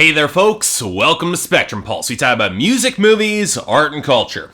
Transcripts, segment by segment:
Hey there folks, welcome to Spectrum Pulse. We talk about music, movies, art, and culture.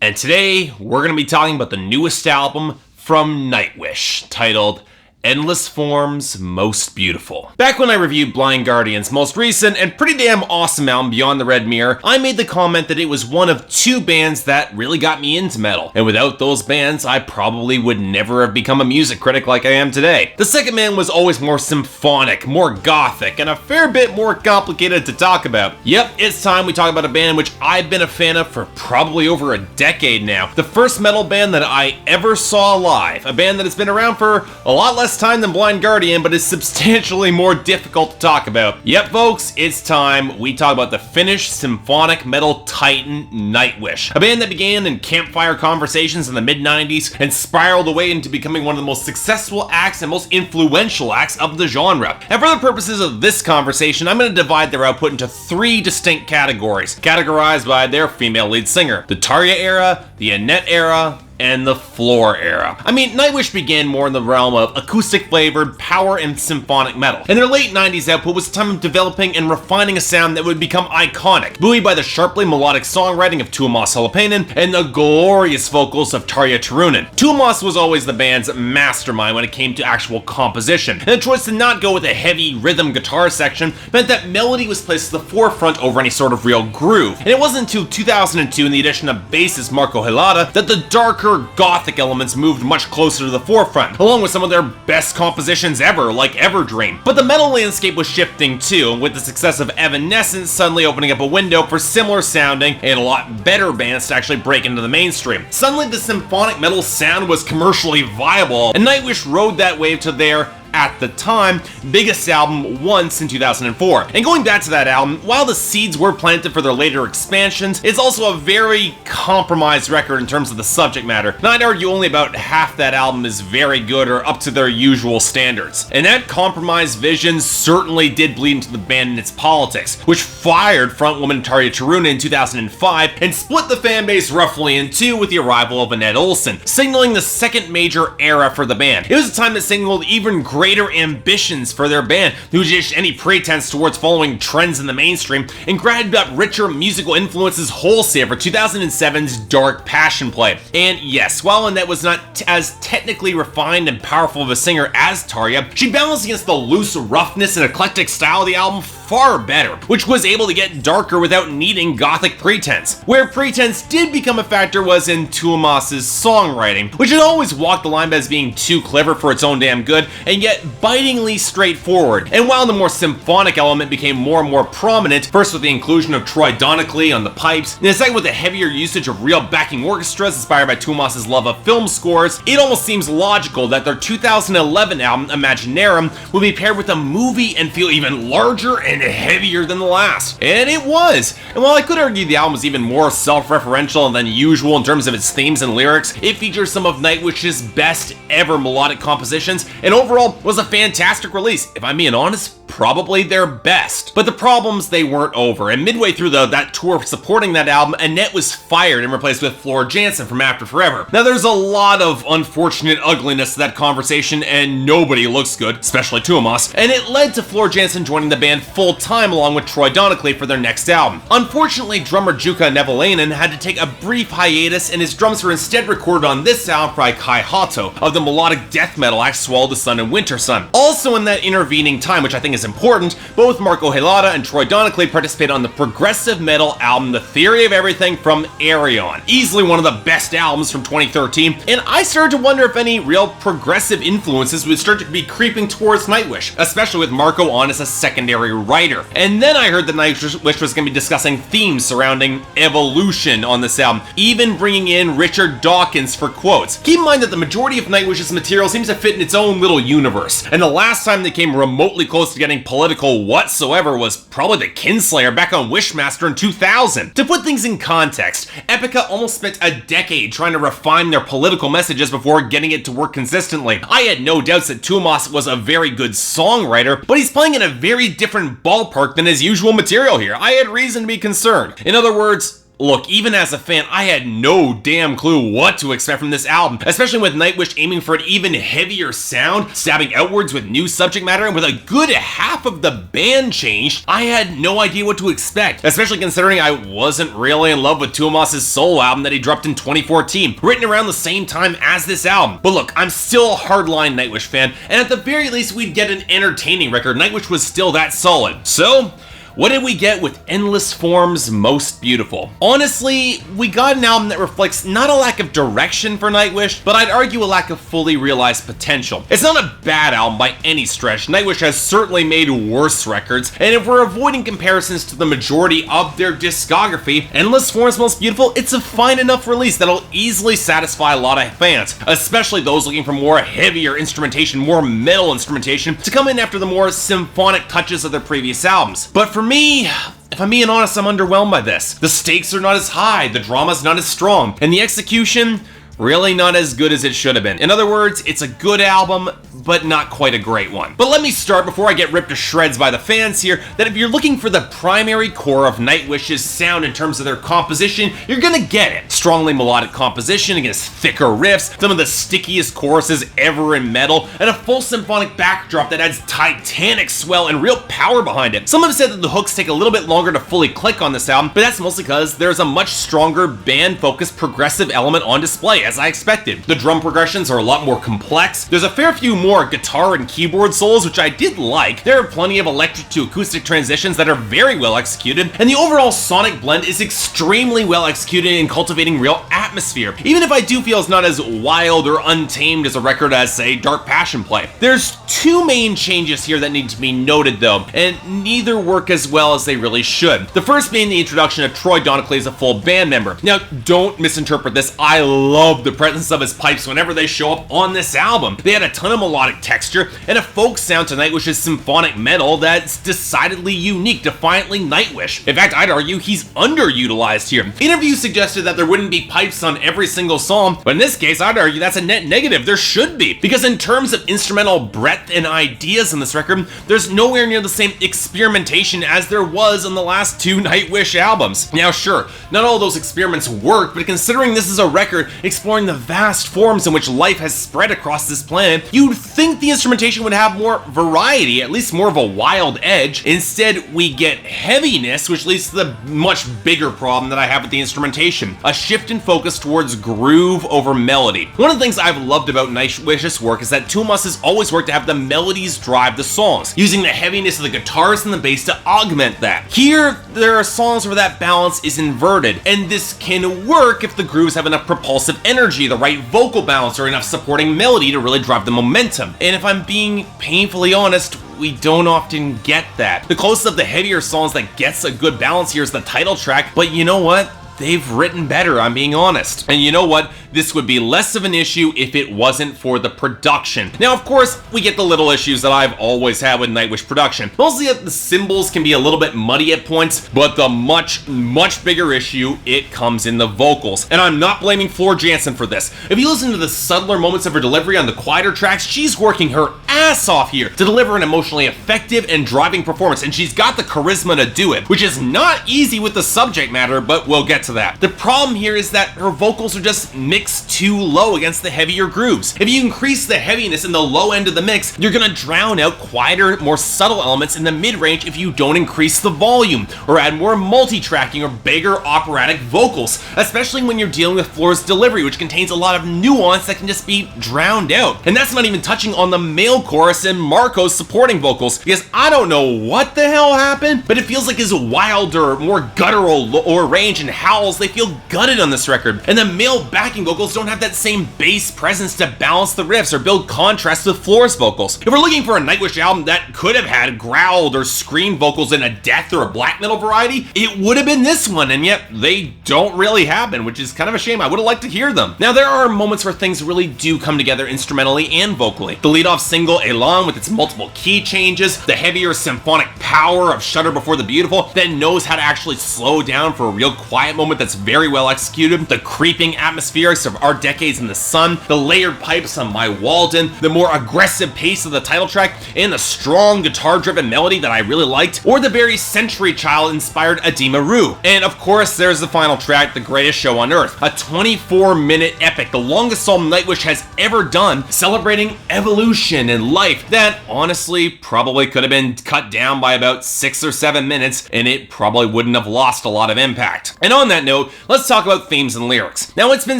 And today, we're going to be talking about the newest album from Nightwish, titled Endless Forms, Most Beautiful. Back when I reviewed Blind Guardian's most recent and pretty damn awesome album, Beyond the Red Mirror, I made the comment that it was one of two bands that really got me into metal. And without those bands, I probably would never have become a music critic like I am today. The second band was always more symphonic, more gothic, and a fair bit more complicated to talk about. Yep, it's time we talk about a band which I've been a fan of for probably over a decade now. The first metal band that I ever saw live. A band that has been around for a lot less time than Blind Guardian, but is substantially more difficult to talk about. Yep, folks, it's time we talk about the Finnish symphonic metal titan Nightwish. A band that began in campfire conversations in the mid-90s and spiraled away into becoming one of the most successful acts and most influential acts of the genre. And for the purposes of this conversation, I'm going to divide their output into three distinct categories, categorized by their female lead singer: the Tarja era, the Annette era, and the Floor era. I mean, Nightwish began more in the realm of acoustic-flavored power and symphonic metal. And their late 90s output was a time of developing and refining a sound that would become iconic, buoyed by the sharply melodic songwriting of Tuomas Holopainen and the glorious vocals of Tarja Turunen. Tuomas was always the band's mastermind when it came to actual composition, and the choice to not go with a heavy rhythm guitar section meant that melody was placed at the forefront over any sort of real groove. And it wasn't until 2002, in the addition of bassist Marko Helata, that the darker gothic elements moved much closer to the forefront, along with some of their best compositions ever, like Everdream. But the metal landscape was shifting too, with the success of Evanescence suddenly opening up a window for similar sounding and a lot better bands to actually break into the mainstream. Suddenly the symphonic metal sound was commercially viable, and Nightwish rode that wave to their, at the time, biggest album once in 2004. And going back to that album, while the seeds were planted for their later expansions, it's also a very compromised record in terms of the subject matter. And I'd argue only about half that album is very good or up to their usual standards. And that compromised vision certainly did bleed into the band and its politics, which fired frontwoman Tarja Turunen in 2005 and split the fanbase roughly in two with the arrival of Annette Olsen, signaling the second major era for the band. It was a time that signaled even greater ambitions for their band, who ditched any pretense towards following trends in the mainstream and grabbed up richer musical influences wholesale for 2007's Dark Passion Play. And yes, while Annette was not as technically refined and powerful of a singer as Tarja, she balanced against the loose roughness and eclectic style of the album far better, which was able to get darker without needing gothic pretense. Where pretense did become a factor was in Tuomas's songwriting, which had always walked the line as being too clever for its own damn good, and yet bitingly straightforward. And while the more symphonic element became more and more prominent, first with the inclusion of Troy Donockley on the pipes, and the second with the heavier usage of real backing orchestras inspired by Tuomas's love of film scores, it almost seems logical that their 2011 album, Imaginarum, will be paired with a movie and feel even larger and heavier than the last. And it was. And while I could argue the album was even more self-referential than usual in terms of its themes and lyrics, it features some of Nightwish's best ever melodic compositions, and overall was a fantastic release. If I'm being honest, probably their best. But the problems, they weren't over, and midway through that tour supporting that album, Annette was fired and replaced with Floor Jansen from After Forever. Now there's a lot of unfortunate ugliness to that conversation, and nobody looks good, especially Tuomas, and it led to Floor Jansen joining the band full-time along with Troy Donockley for their next album. Unfortunately, drummer Jukka Nevalainen had to take a brief hiatus, and his drums were instead recorded on this album by Kai Hato of the melodic death metal act Swallow the Sun and Winter Sun. Also in that intervening time, which I think is important, both Marko Helata and Troy Donockley participated on the progressive metal album The Theory of Everything from Arion, easily one of the best albums from 2013, and I started to wonder if any real progressive influences would start to be creeping towards Nightwish, especially with Marko on as a secondary writer. And then I heard that Nightwish was going to be discussing themes surrounding evolution on this album, even bringing in Richard Dawkins for quotes. Keep in mind that the majority of Nightwish's material seems to fit in its own little universe, and the last time they came remotely close to getting political whatsoever was probably the Kinslayer back on Wishmaster in 2000. To put things in context, Epica almost spent a decade trying to refine their political messages before getting it to work consistently. I had no doubts that Tuomas was a very good songwriter, but he's playing in a very different ballpark than his usual material here. I had reason to be concerned. In other words, Look, even as a fan, I had no damn clue what to expect from this album, especially with Nightwish aiming for an even heavier sound, stabbing outwards with new subject matter, and with a good half of the band changed. I had no idea what to expect, especially considering I wasn't really in love with Tuomas's solo album that he dropped in 2014, written around the same time as this album. But look, I'm still a hardline Nightwish fan, and at the very least we'd get an entertaining record. Nightwish was still that solid. So, what did we get with Endless Form's Most Beautiful? Honestly, we got an album that reflects not a lack of direction for Nightwish, but I'd argue a lack of fully realized potential. It's not a bad album by any stretch. Nightwish has certainly made worse records, and if we're avoiding comparisons to the majority of their discography, Endless Form's Most Beautiful, it's a fine enough release that'll easily satisfy a lot of fans, especially those looking for more heavier instrumentation, more metal instrumentation, to come in after the more symphonic touches of their previous albums. But for me, if I'm being honest, I'm underwhelmed by this. The stakes are not as high, the drama's not as strong, and the execution, really not as good as it should have been. In other words, it's a good album, but not quite a great one. But let me start, before I get ripped to shreds by the fans here, that if you're looking for the primary core of Nightwish's sound in terms of their composition, you're gonna get it. Strongly melodic composition against thicker riffs, some of the stickiest choruses ever in metal, and a full symphonic backdrop that adds titanic swell and real power behind it. Some have said that the hooks take a little bit longer to fully click on this album, but that's mostly because there's a much stronger band-focused progressive element on display, as I expected. The drum progressions are a lot more complex. There's a fair few more guitar and keyboard solos, which I did like. There are plenty of electric to acoustic transitions that are very well executed, and the overall sonic blend is extremely well executed in cultivating real atmosphere, even if I do feel it's not as wild or untamed as a record as, say, Dark Passion Play. There's two main changes here that need to be noted though, and neither work as well as they really should. The first being the introduction of Troy Donockley as a full band member. Now, don't misinterpret this. I love the presence of his pipes whenever they show up on this album. They had a ton of melodic texture and a folk sound to Nightwish's symphonic metal that's decidedly unique, defiantly Nightwish. In fact, I'd argue he's underutilized here. Interviews suggested that there wouldn't be pipes on every single song, but in this case, I'd argue that's a net negative. There should be, because in terms of instrumental breadth and ideas in this record, there's nowhere near the same experimentation as there was on the last two Nightwish albums. Now, sure, not all those experiments work, but considering this is a record exploring the vast forms in which life has spread across this planet, you'd think the instrumentation would have more variety, at least more of a wild edge. Instead, we get heaviness, which leads to the much bigger problem that I have with the instrumentation. A shift in focus towards groove over melody. One of the things I've loved about Nightwish's work is that Tuomas has always worked to have the melodies drive the songs, using the heaviness of the guitars and the bass to augment that. Here, there are songs where that balance is inverted, and this can work if the grooves have enough propulsive energy, the right vocal balance, or enough supporting melody to really drive the momentum. And if I'm being painfully honest, we don't often get that. The closest of the heavier songs that gets a good balance here is the title track, but you know what? They've written better, I'm being honest. And you know what? This would be less of an issue if it wasn't for the production. Now, of course, we get the little issues that I've always had with Nightwish production. Mostly that the cymbals can be a little bit muddy at points, but the much bigger issue, it comes in the vocals. And I'm not blaming Floor Jansen for this. If you listen to the subtler moments of her delivery on the quieter tracks, she's working her ass off here to deliver an emotionally effective and driving performance, and she's got the charisma to do it, which is not easy with the subject matter, but we'll get to that. The problem here is that her vocals are just mixed too low against the heavier grooves. If you increase the heaviness in the low end of the mix, you're gonna drown out quieter, more subtle elements in the mid-range if you don't increase the volume, or add more multi-tracking or bigger operatic vocals, especially when you're dealing with Floor's delivery, which contains a lot of nuance that can just be drowned out. And that's not even touching on the male chorus and Marco's supporting vocals, because I don't know what the hell happened, but it feels like his wilder, more guttural or range and howls, they feel gutted on this record, and the male backing vocals don't have that same bass presence to balance the riffs or build contrast with Floor's vocals. If we're looking for a Nightwish album that could have had growled or screamed vocals in a death or a black metal variety, it would have been this one, and yet they don't really happen, which is kind of a shame. I would have liked to hear them. Now, there are moments where things really do come together instrumentally and vocally. The lead-off single, Elan, with its multiple key changes, the heavier symphonic power of Shudder Before the Beautiful that knows how to actually slow down for a real quiet moment that's very well executed, the creeping atmospherics, lyrics of Our Decades in the Sun, the layered pipes on My Walden, the more aggressive pace of the title track, and the strong guitar-driven melody that I really liked, or the very Century Child-inspired Edema. And of course, there's the final track, The Greatest Show on Earth, a 24-minute epic, the longest song Nightwish has ever done, celebrating evolution and life that honestly probably could have been cut down by about 6 or 7 minutes, and it probably wouldn't have lost a lot of impact. And on that note, let's talk about themes and lyrics. Now, it's been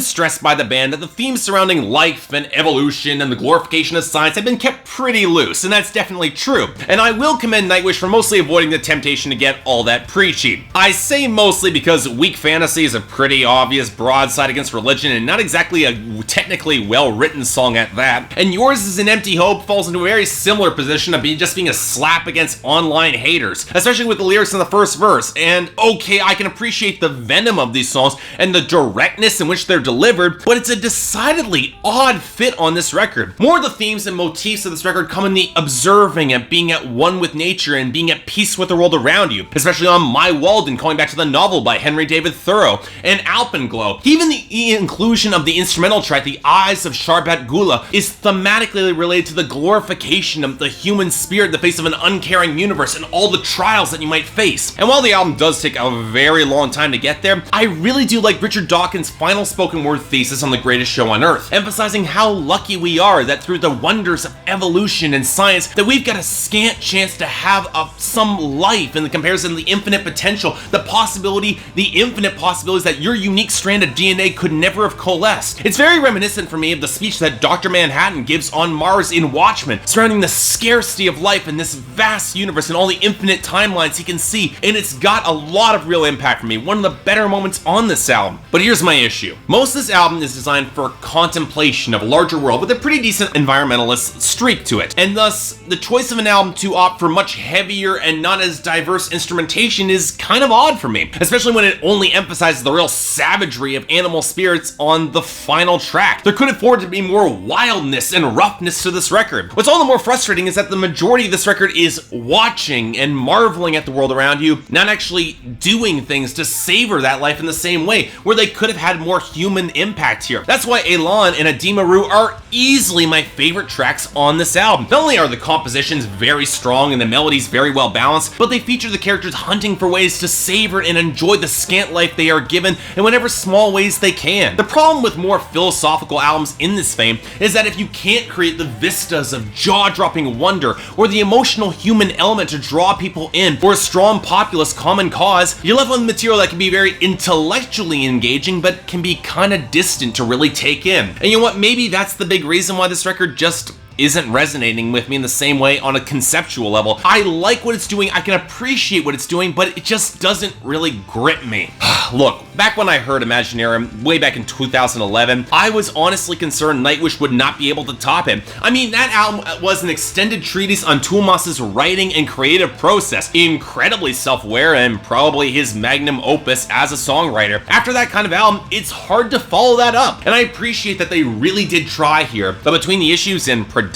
stressed by the band that the themes surrounding life and evolution and the glorification of science have been kept pretty loose, and that's definitely true. And I will commend Nightwish for mostly avoiding the temptation to get all that preachy. I say mostly because Weak Fantasy is a pretty obvious broadside against religion and not exactly a technically well-written song at that. And Yours is an Empty Hope falls into a very similar position of just being a slap against online haters, especially with the lyrics in the first verse. And okay, I can appreciate the venom of these songs and the directness in which they're delivered, but it's a decidedly odd fit on this record. More of the themes and motifs of this record come in the observing and being at one with nature and being at peace with the world around you, especially on My Walden, calling back to the novel by Henry David Thoreau, and Alpenglow. Even the inclusion of the instrumental track, The Eyes of Sharbat Gula, is thematically related to the glorification of the human spirit in the face of an uncaring universe and all the trials that you might face. And while the album does take a very long time to get there, I really do like Richard Dawkins' final spoken word thesis on The Greatest Show on Earth, emphasizing how lucky we are that through the wonders of evolution and science that we've got a scant chance to have some life in the comparison to the infinite potential, the infinite possibilities that your unique strand of DNA could never have coalesced. It's very reminiscent for me of the speech that Dr. Manhattan gives on Mars in Watchmen, surrounding the scarcity of life in this vast universe and all the infinite timelines he can see, and it's got a lot of real impact for me, one of the better moments on this album. But here's my issue. Most of this album is designed for contemplation of a larger world with a pretty decent environmentalist streak to it, and thus the choice of an album to opt for much heavier and not as diverse instrumentation is kind of odd for me, especially when it only emphasizes the real savagery of animal spirits on the final track. There could afford to be more wildness and roughness to this record. What's all the more frustrating is that the majority of this record is watching and marveling at the world around you, not actually doing things to savor that life in the same way, where they could have had more human impact here. That's why Elan and Edema are easily my favorite tracks on this album. Not only are the compositions very strong and the melodies very well balanced, but they feature the characters hunting for ways to savor and enjoy the scant life they are given in whatever small ways they can. The problem with more philosophical albums in this vein is that if you can't create the vistas of jaw-dropping wonder or the emotional human element to draw people in, or a strong populist common cause, you're left with material that can be very intellectually engaging but can be kind of distant to really take in. And you know what, maybe that's the big reason why this record just isn't resonating with me in the same way on a conceptual level. I like what it's doing, I can appreciate what it's doing, but it just doesn't really grip me. Look, back when I heard Imaginarium way back in 2011, I was honestly concerned Nightwish would not be able to top him. I mean, that album was an extended treatise on Tuomas's writing and creative process, incredibly self-aware and probably his magnum opus as a songwriter. After that kind of album, it's hard to follow that up, and I appreciate that they really did try here, but between the issues in production,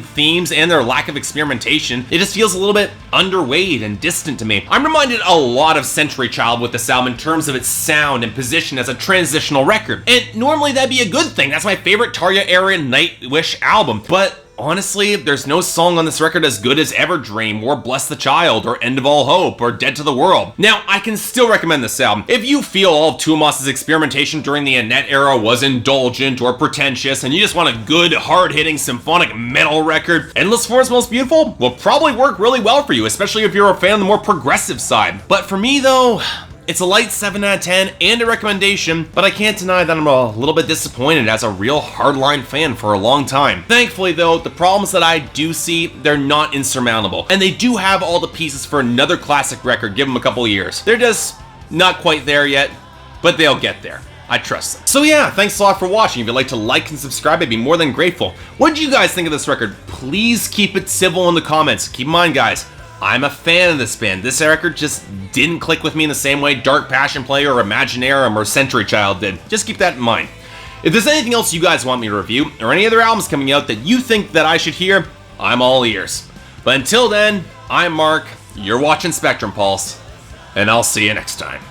themes, and their lack of experimentation, it just feels a little bit underweight and distant to me. I'm reminded a lot of Century Child with this album in terms of its sound and position as a transitional record, and normally that'd be a good thing. That's my favorite Tarja era Nightwish album, but honestly, there's no song on this record as good as Everdream, or Bless the Child, or End of All Hope, or Dead to the World. Now, I can still recommend this album. If you feel all of Tuomas's experimentation during the Annette era was indulgent or pretentious, and you just want a good, hard-hitting symphonic metal record, Endless Forest Most Beautiful will probably work really well for you, especially if you're a fan of the more progressive side. But for me, though, it's a light 7 out of 10 and a recommendation, but I can't deny that I'm a little bit disappointed as a real hardline fan for a long time. Thankfully though, the problems that I do see, they're not insurmountable, and they do have all the pieces for another classic record, give them a couple of years. They're just not quite there yet, but they'll get there. I trust them. So yeah, thanks a lot for watching. If you'd like to like and subscribe, I'd be more than grateful. What did you guys think of this record? Please keep it civil in the comments. Keep in mind guys, I'm a fan of this band. This record just didn't click with me in the same way Dark Passion Play or Imaginarium or Century Child did. Just keep that in mind. If there's anything else you guys want me to review, or any other albums coming out that you think that I should hear, I'm all ears. But until then, I'm Mark, you're watching Spectrum Pulse, and I'll see you next time.